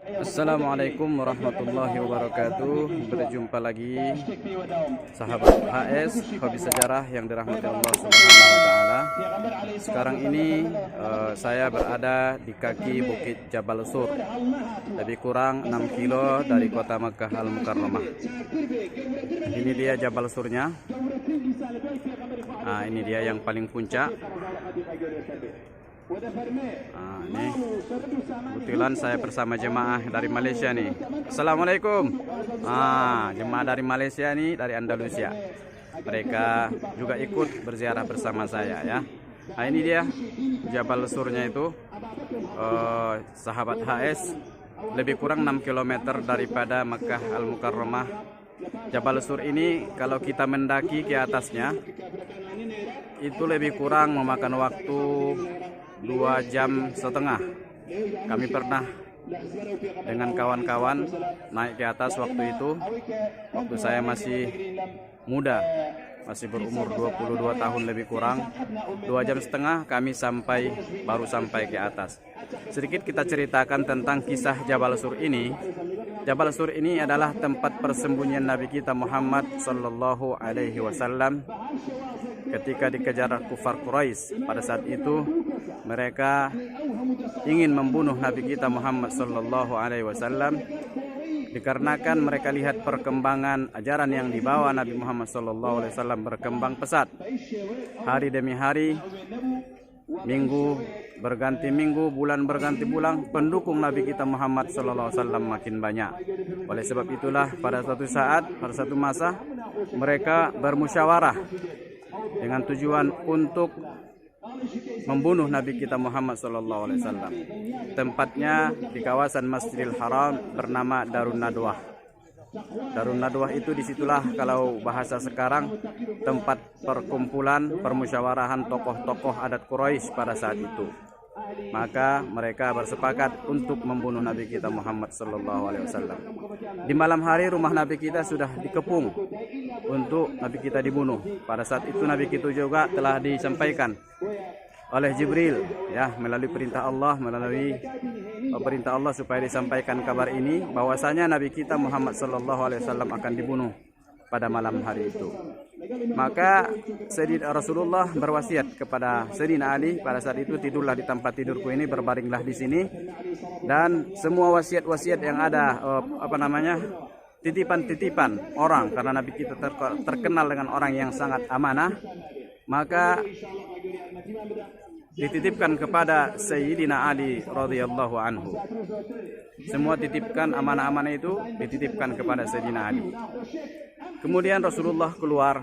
Assalamualaikum warahmatullahi wabarakatuh. Berjumpa lagi sahabat HS hobi sejarah yang dirahmati Allah Subhanahu wa taala. Sekarang ini saya berada di kaki Bukit Jabal Sur, lebih kurang 6 kilo dari kota Makkah Al-Mukarramah. Ini dia Jabal Surnya. Nah, ini dia yang paling puncak. Nah, ini kebetulan saya bersama jemaah dari Malaysia nih. Assalamualaikum. Jemaah dari Malaysia nih, dari Andalusia. Mereka juga ikut berziarah bersama saya ya. Nah, ini dia Jabal Surnya itu, sahabat HS, lebih kurang 6 km daripada Makkah Al-Mukarramah. Jabal Sur ini kalau kita mendaki ke atasnya itu lebih kurang memakan waktu 2,5 jam. Kami pernah dengan kawan-kawan naik ke atas waktu itu, waktu saya masih muda, masih berumur 22 tahun lebih kurang. 2,5 jam kami baru sampai ke atas. Sedikit kita ceritakan tentang kisah Jabal Sur ini. Jabal Sur ini adalah tempat persembunyian Nabi kita Muhammad sallallahu alaihi wasallam ketika dikejar kufar Quraisy. Pada saat itu mereka ingin membunuh Nabi kita Muhammad sallallahu alaihi wasallam dikarenakan mereka lihat perkembangan ajaran yang dibawa Nabi Muhammad sallallahu alaihi wasallam berkembang pesat. Hari demi hari, minggu berganti minggu, bulan berganti bulan, pendukung Nabi kita Muhammad sallallahu alaihi wasallam makin banyak. Oleh sebab itulah pada suatu saat, pada satu masa, mereka bermusyawarah dengan tujuan untuk membunuh Nabi kita Muhammad sallallahu alaihi wasallam. Tempatnya di kawasan Masjidil Haram bernama Darun Nadwah. Darun Nadwah itu disitulah kalau bahasa sekarang tempat perkumpulan permusyawarahan tokoh-tokoh adat Quraisy pada saat itu. Maka mereka bersepakat untuk membunuh Nabi kita Muhammad sallallahu alaihi wasallam. Di malam hari rumah Nabi kita sudah dikepung untuk Nabi kita dibunuh. Pada saat itu Nabi kita juga telah disampaikan oleh Jibril ya, melalui perintah Allah supaya disampaikan kabar ini bahwasanya Nabi kita Muhammad sallallahu alaihi wasallam akan dibunuh pada malam hari itu. Maka Sayyidina Rasulullah berwasiat kepada Sayyidina Ali, pada saat itu tidurlah di tempat tidurku ini, berbaringlah di sini, dan semua wasiat-wasiat yang ada titipan-titipan orang, karena Nabi kita terkenal dengan orang yang sangat amanah, maka dititipkan kepada Sayyidina Ali radhiyallahu anhu. Semua titipkan amanah-amanah itu dititipkan kepada Sayyidina Ali. Kemudian Rasulullah keluar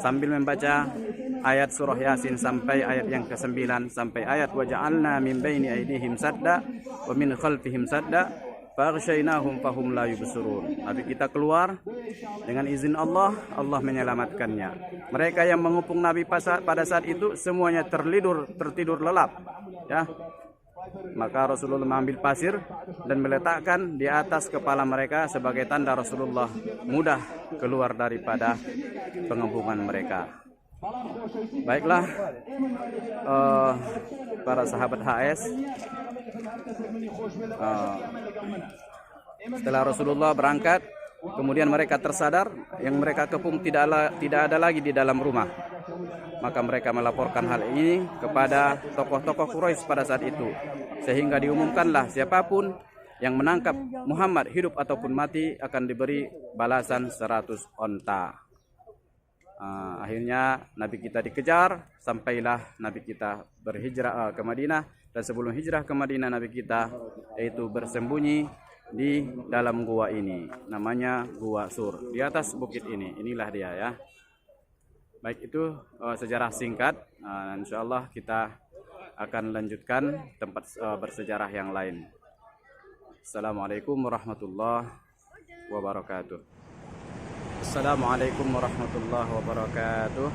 sambil membaca ayat surah Yasin sampai ayat yang ke-9, sampai ayat wa ja'alna min baini aydihim sadda wa min khalfihim sadda faghshaynahum fahum la yubsirun. Nabi kita keluar dengan izin Allah, Allah menyelamatkannya. Mereka yang mengepung Nabi pada saat itu semuanya tertidur lelap ya. Maka Rasulullah mengambil pasir dan meletakkan di atas kepala mereka sebagai tanda Rasulullah mudah keluar daripada pengepungan mereka. Baiklah, para sahabat HS, setelah Rasulullah berangkat, kemudian mereka tersadar yang mereka kepung tidak ada lagi di dalam rumah. Maka mereka melaporkan hal ini kepada tokoh-tokoh Quraisy pada saat itu, sehingga diumumkanlah siapapun yang menangkap Muhammad hidup ataupun mati akan diberi balasan 100 onta. Akhirnya Nabi kita dikejar, sampailah Nabi kita berhijrah ke Madinah, dan sebelum hijrah ke Madinah Nabi kita yaitu bersembunyi di dalam gua ini, namanya Gua Sur, di atas bukit ini. Inilah dia ya. Baik, itu sejarah singkat. Insyaallah kita akan lanjutkan tempat bersejarah yang lain. Assalamualaikum warahmatullahi wabarakatuh. Assalamualaikum warahmatullahi wabarakatuh.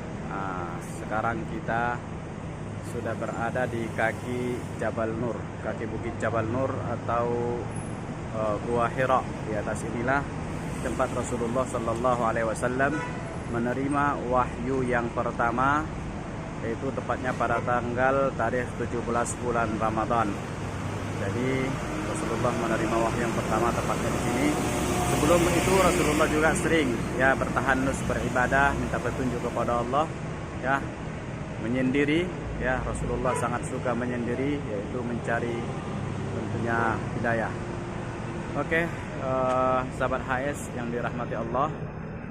Sekarang kita sudah berada di kaki Jabal Nur, kaki Bukit Jabal Nur atau Gua Hira. Di atas inilah tempat Rasulullah sallallahu alaihi wasallam menerima wahyu yang pertama, yaitu tepatnya pada tarikh 17 bulan Ramadan. Jadi Rasulullah menerima wahyu yang pertama tepatnya di sini. Sebelum itu Rasulullah juga sering ya bertahanus beribadah, minta petunjuk kepada Allah ya, menyendiri ya. Rasulullah sangat suka menyendiri, yaitu mencari tentunya hidayah. Oke, sahabat HS yang dirahmati Allah,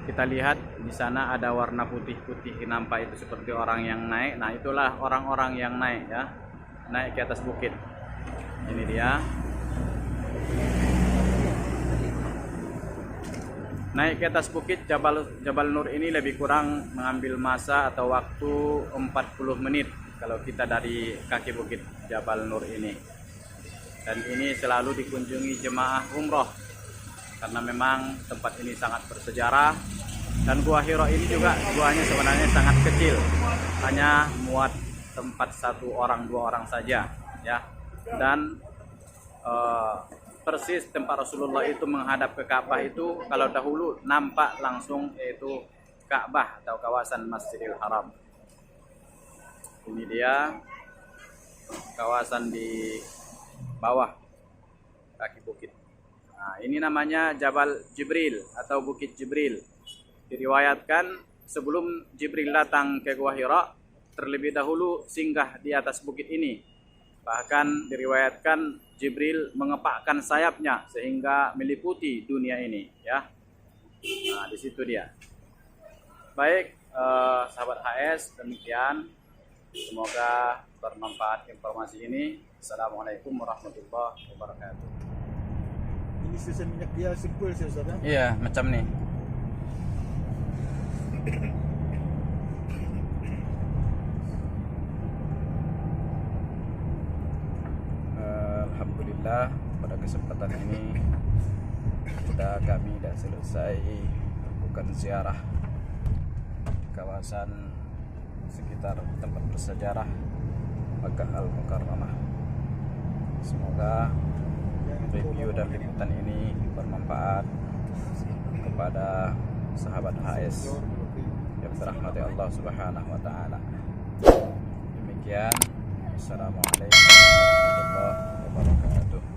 kita lihat di sana ada warna putih-putih, nampak itu seperti orang yang naik. Nah, itulah orang-orang yang naik ya, naik ke atas bukit. Ini dia. Naik ke atas bukit Jabal Nur ini lebih kurang mengambil masa atau waktu 40 menit kalau kita dari kaki bukit Jabal Nur ini. Dan ini selalu dikunjungi jemaah umroh karena memang tempat ini sangat bersejarah. Dan Gua Hira ini juga guanya sebenarnya sangat kecil, hanya muat tempat 1 orang 2 orang saja ya. Dan persis tempat Rasulullah itu menghadap ke Ka'bah itu kalau dahulu nampak langsung, yaitu Ka'bah atau kawasan Masjidil Haram. Ini dia kawasan di bawah kaki bukit. Nah, ini namanya Jabal Jibril atau Bukit Jibril. Diriwayatkan sebelum Jibril datang ke Gua Hira, terlebih dahulu singgah di atas bukit ini. Bahkan diriwayatkan Jibril mengepakkan sayapnya sehingga meliputi dunia ini ya. Nah, di situ dia. Baik, sahabat HS, demikian. Semoga bermanfaat informasi ini. Assalamualaikum warahmatullahi wabarakatuh. Ini susun minyak dia simpul sih Ustaz. Iya, macam nih. Alhamdulillah, pada kesempatan ini kami sudah selesai melakukan ziarah kawasan sekitar tempat bersejarah Makkah Al-Mukarramah. Semoga review dan liputan ini bermanfaat kepada sahabat HS yang dirahmati Allah Subhanahu wa taala. Demikian, assalamualaikum warahmatullahi wabarakatuh.